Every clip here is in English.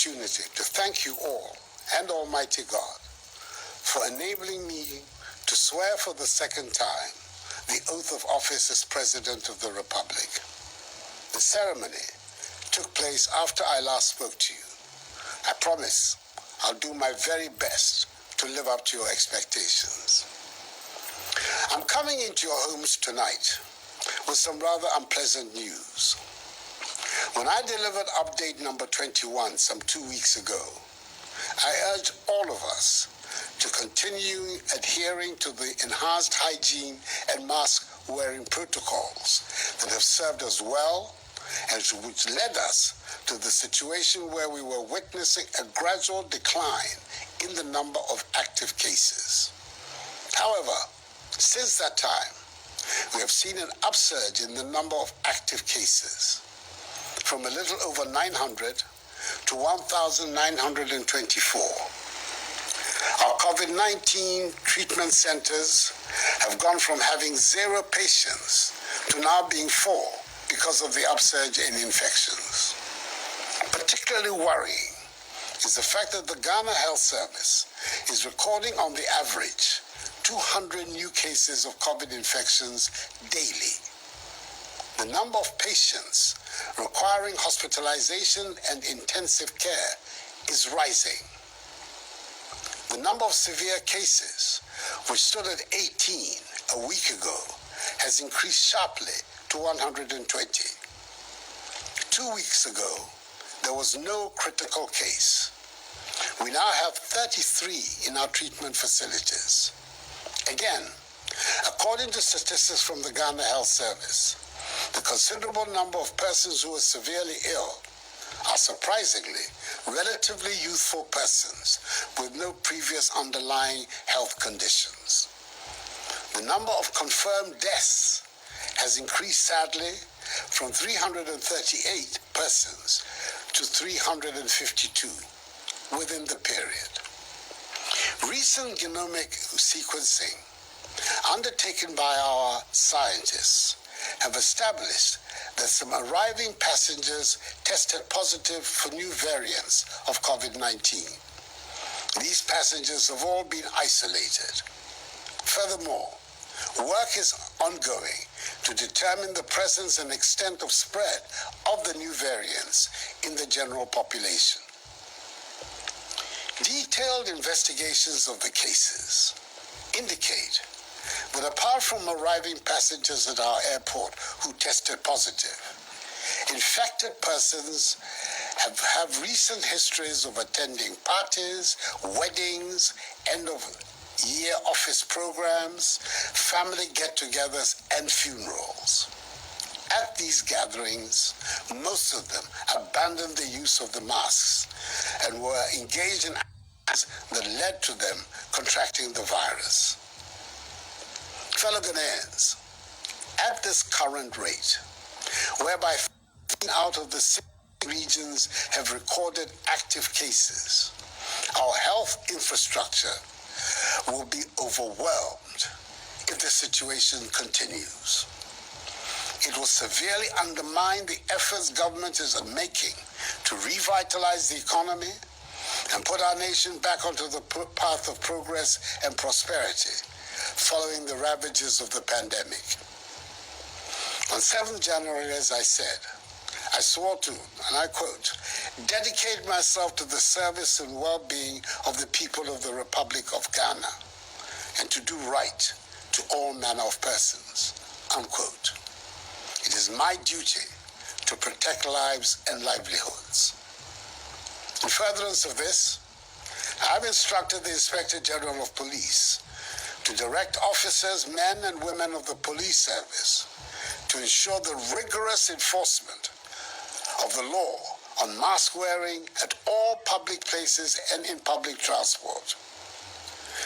opportunity to thank you all and Almighty God for enabling me to swear for the second time the oath of office as President of the Republic. The ceremony took place after I last spoke to you. I promise I'll do my very best to live up to your expectations. I'm coming into your homes tonight with some rather unpleasant news. When I delivered update number 21 some 2 weeks ago, I urged all of us to continue adhering to the enhanced hygiene and mask-wearing protocols that have served us well and which led us to the situation where we were witnessing a gradual decline in the number of active cases. However, since that time, we have seen an upsurge in the number of active cases, from a little over 900 to 1,924. Our COVID-19 treatment centers have gone from having 0 patients to now being 4 because of the upsurge in infections. Particularly worrying is the fact that the Ghana Health Service is recording on the average 200 new cases of COVID infections daily. The number of patients requiring hospitalization and intensive care is rising. The number of severe cases, which stood at 18 a week ago, has increased sharply to 120. 2 weeks ago, there was no critical case. We now have 33 in our treatment facilities. Again, according to statistics from the Ghana Health Service, the considerable number of persons who are severely ill are surprisingly relatively youthful persons with no previous underlying health conditions. The number of confirmed deaths has increased sadly from 338 persons to 352 within the period. Recent genomic sequencing undertaken by our scientists have established that some arriving passengers tested positive for new variants of COVID-19. These passengers have all been isolated. Furthermore, work is ongoing to determine the presence and extent of spread of the new variants in the general population. Detailed investigations of the cases indicate that apart from arriving passengers at our airport who tested positive, infected persons have recent histories of attending parties, weddings, end-of-year office programs, family get-togethers, and funerals. At these gatherings, most of them abandoned the use of the masks and were engaged in acts that led to them contracting the virus. Fellow Ghanaians, at this current rate, whereby 15 out of the 6 regions have recorded active cases, our health infrastructure will be overwhelmed if the situation continues. It will severely undermine the efforts government is making to revitalize the economy and put our nation back onto the path of progress and prosperity following the ravages of the pandemic. On 7th January, as I said, I swore to, and I quote, dedicate myself to the service and well-being of the people of the Republic of Ghana and to do right to all manner of persons, unquote. It is my duty to protect lives and livelihoods. In furtherance of this, I have instructed the Inspector General of Police to direct officers, men and women of the police service to ensure the rigorous enforcement of the law on mask wearing at all public places and in public transport.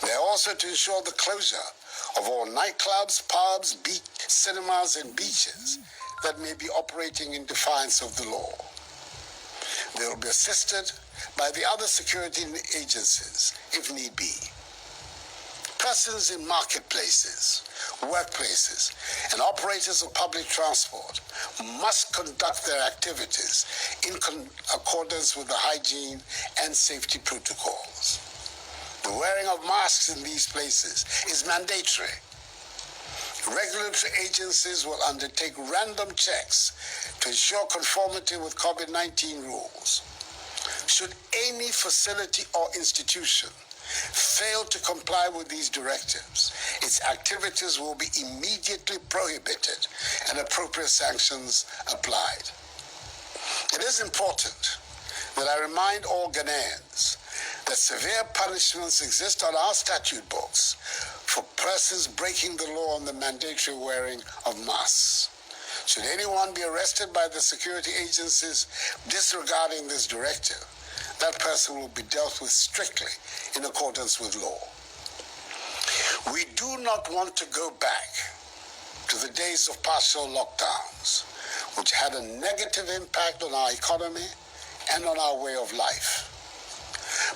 They are also to ensure the closure of all nightclubs, pubs, cinemas and beaches that may be operating in defiance of the law. They will be assisted by the other security agencies if need be. Persons in marketplaces, workplaces, and operators of public transport must conduct their activities in accordance with the hygiene and safety protocols. The wearing of masks in these places is mandatory. Regulatory agencies will undertake random checks to ensure conformity with COVID-19 rules. Should any facility or institution fail to comply with these directives, its activities will be immediately prohibited and appropriate sanctions applied. It is important that I remind all Ghanaians that severe punishments exist on our statute books for persons breaking the law on the mandatory wearing of masks. Should anyone be arrested by the security agencies disregarding this directive, that person will be dealt with strictly in accordance with law. We do not want to go back to the days of partial lockdowns, which had a negative impact on our economy and on our way of life.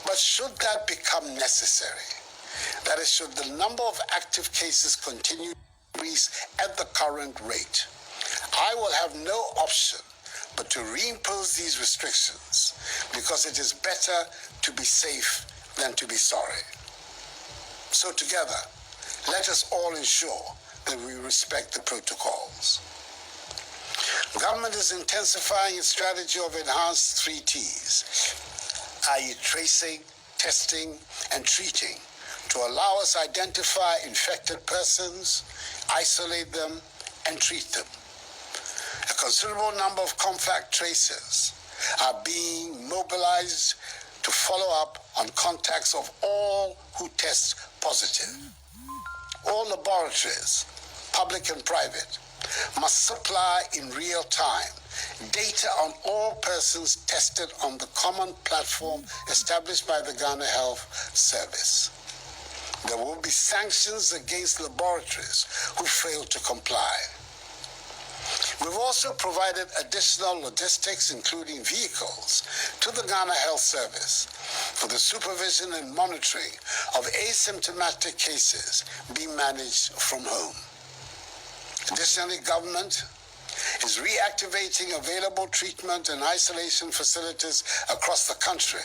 But should that become necessary, that is, should the number of active cases continue to increase at the current rate, I will have no option but to reimpose these restrictions, because it is better to be safe than to be sorry. So together, let us all ensure that we respect the protocols. Government is intensifying its strategy of enhanced 3 T's, i.e. tracing, testing, and treating, to allow us to identify infected persons, isolate them, and treat them. A considerable number of contact tracers are being mobilized to follow up on contacts of all who test positive. All laboratories, public and private, must supply in real time data on all persons tested on the common platform established by the Ghana Health Service. There will be sanctions against laboratories who fail to comply. We've also provided additional logistics, including vehicles, to the Ghana Health Service for the supervision and monitoring of asymptomatic cases being managed from home. Additionally, government is reactivating available treatment and isolation facilities across the country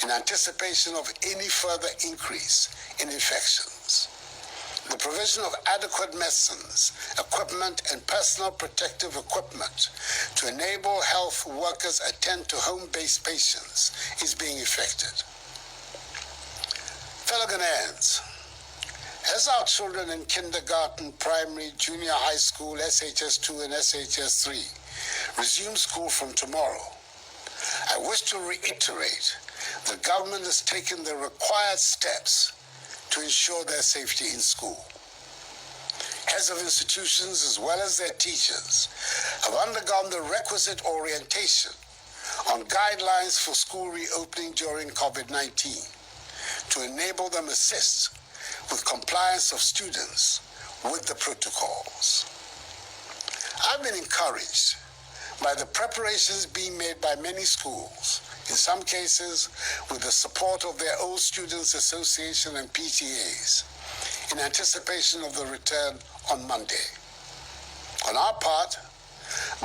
in anticipation of any further increase in infections. The provision of adequate medicines, equipment, and personal protective equipment to enable health workers attend to home-based patients is being effected. Fellow Ghanaians, as our children in kindergarten, primary, junior high school, SHS2 and SHS3 resume school from tomorrow, I wish to reiterate that government has taken the required steps to ensure their safety in school. Heads of institutions, as well as their teachers, have undergone the requisite orientation on guidelines for school reopening during COVID-19 to enable them assist with compliance of students with the protocols. I've been encouraged by the preparations being made by many schools, in some cases with the support of their old Students Association and PTAs, in anticipation of the return on Monday. On our part,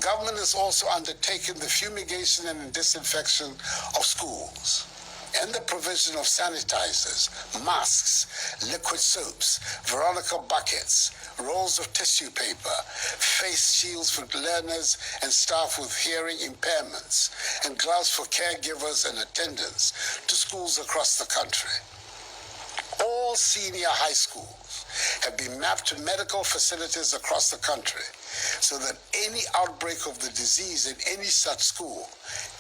government has also undertaken the fumigation and disinfection of schools and the provision of sanitizers, masks, liquid soaps, Veronica buckets, rolls of tissue paper, face shields for learners and staff with hearing impairments, and gloves for caregivers and attendants to schools across the country. All senior high schools have been mapped to medical facilities across the country so that any outbreak of the disease in any such school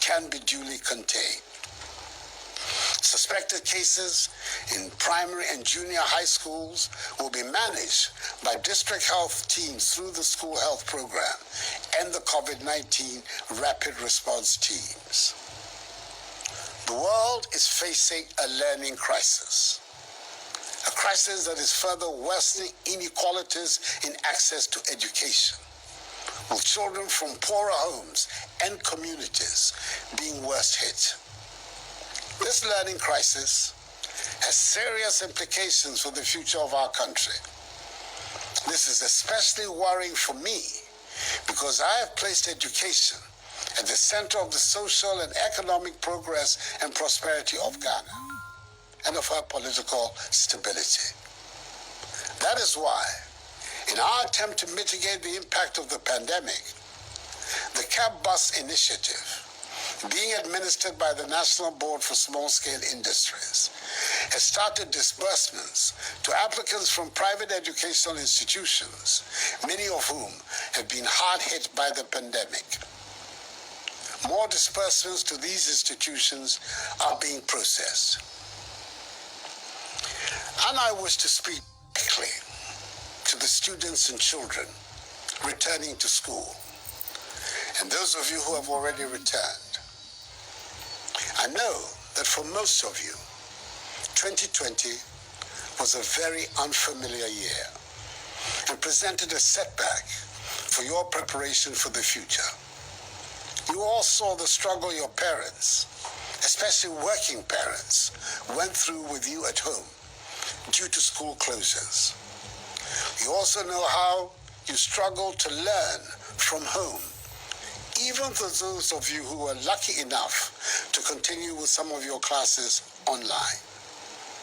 can be duly contained. Suspected cases in primary and junior high schools will be managed by district health teams through the school health program and the COVID-19 rapid response teams. The world is facing a learning crisis, a crisis that is further worsening inequalities in access to education, with children from poorer homes and communities being worst hit. This learning crisis has serious implications for the future of our country. This is especially worrying for me because I have placed education at the center of the social and economic progress and prosperity of Ghana and of our political stability. That is why, in our attempt to mitigate the impact of the pandemic, the Cab Bus Initiative, being administered by the National Board for Small-Scale Industries, has started disbursements to applicants from private educational institutions, many of whom have been hard hit by the pandemic. More disbursements to these institutions are being processed. And I wish to speak directly to the students and children returning to school, and those of you who have already returned. I know that for most of you, 2020 was a very unfamiliar year and presented a setback for your preparation for the future. You all saw the struggle your parents, especially working parents, went through with you at home due to school closures. You also know how you struggled to learn from home, even for those of you who were lucky enough to continue with some of your classes online.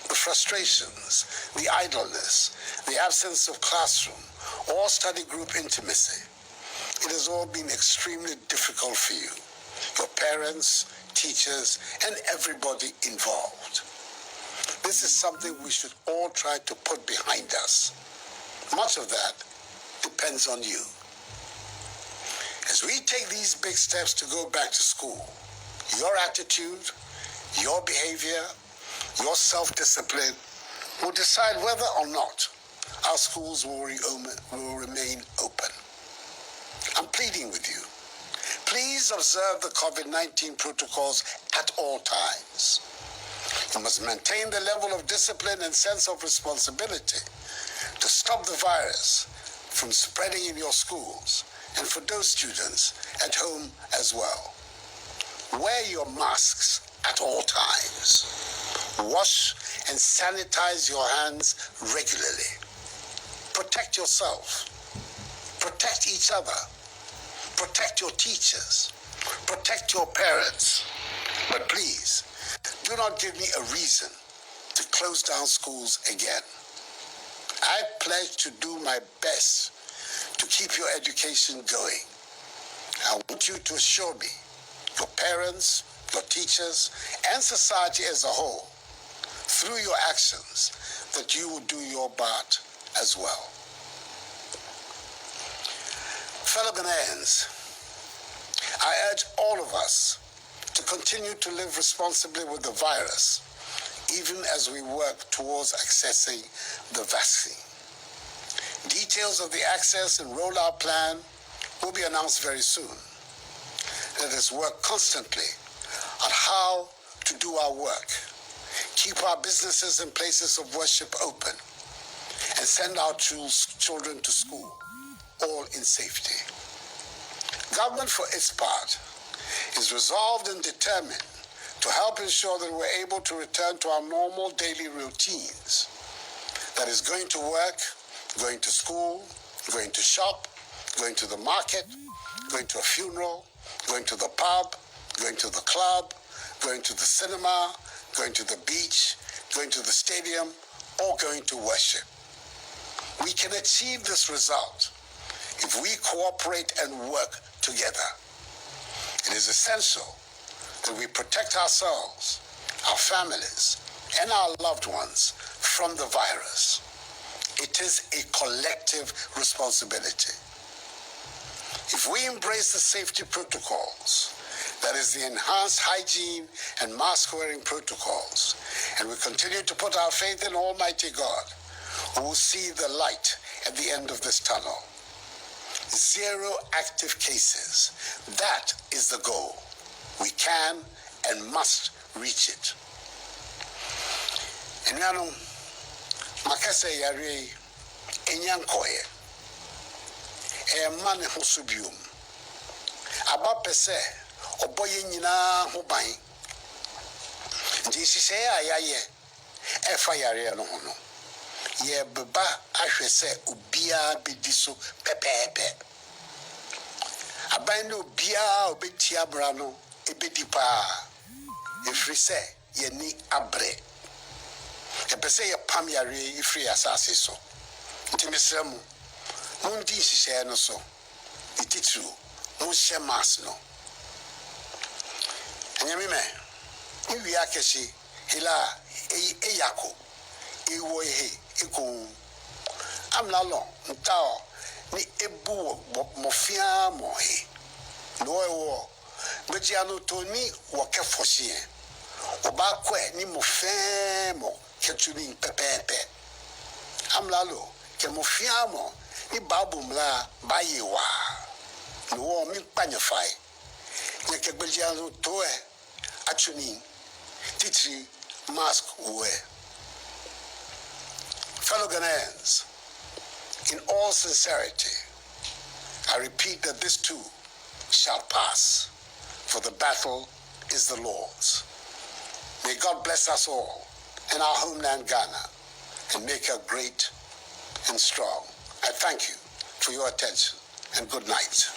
The frustrations, the idleness, the absence of classroom or study group intimacy, it has all been extremely difficult for you, your parents, teachers, and everybody involved. This is something we should all try to put behind us. Much of that depends on you. As we take these big steps to go back to school, your attitude, your behavior, your self-discipline will decide whether or not our schools will remain open. I'm pleading with you. Please observe the COVID-19 protocols at all times. You must maintain the level of discipline and sense of responsibility to stop the virus from spreading in your schools and for those students at home as well. Wear your masks at all times. Wash and sanitize your hands regularly. Protect yourself. Protect each other. Protect your teachers. Protect your parents. But please, do not give me a reason to close down schools again. I pledge to do my best to keep your education going. I want you to assure me, your parents, your teachers, and society as a whole, through your actions, that you will do your part as well. Fellow Ghanaians, I urge all of us to continue to live responsibly with the virus, even as we work towards accessing the vaccine. Details of the access and rollout plan will be announced very soon. Let us work constantly on how to do our work, keep our businesses and places of worship open, and send our children to school, all in safety. Government, for its part, is resolved and determined to help ensure that we're able to return to our normal daily routines. That is going to work, going to school, going to shop, going to the market, going to a funeral, going to the pub, going to the club, going to the cinema, going to the beach, going to the stadium, or going to worship. We can achieve this result if we cooperate and work together. It is essential that we protect ourselves, our families, and our loved ones from the virus. It is a collective responsibility. If we embrace the safety protocols, that is the enhanced hygiene and mask-wearing protocols, and we continue to put our faith in Almighty God, we will see the light at the end of this tunnel. 0 active cases. That is the goal. We can and must reach it. Enuanom, makase yare enyankoye. Man ho so biom. Aba pese oboye nyina ho ban. Nti hihye ayaye efa yare no hono ye beba ahwe se obia bedi so pepepe aban no obia obetia bra no ebedi pa efri se ye ni abre epese ye pam yare ifri asase so ntimisremu mundi hihye no so ititru mu shemas no anyamime iwi akeshi hila eyako iwo ehe eko amlalo ntao ni ebu mofia mohe no ewo bejiano toni wo kefosie oba kwe ni mofe mo ketuni pepepe amlalo ke mofia mo ni babu mla bayewa no wo mi panyefai ye ke bejiano toe atuni titri mask wear. Fellow Ghanaians, in all sincerity, I repeat that this too shall pass, for the battle is the Lord's. May God bless us all in our homeland Ghana and make her great and strong. I thank you for your attention and good night.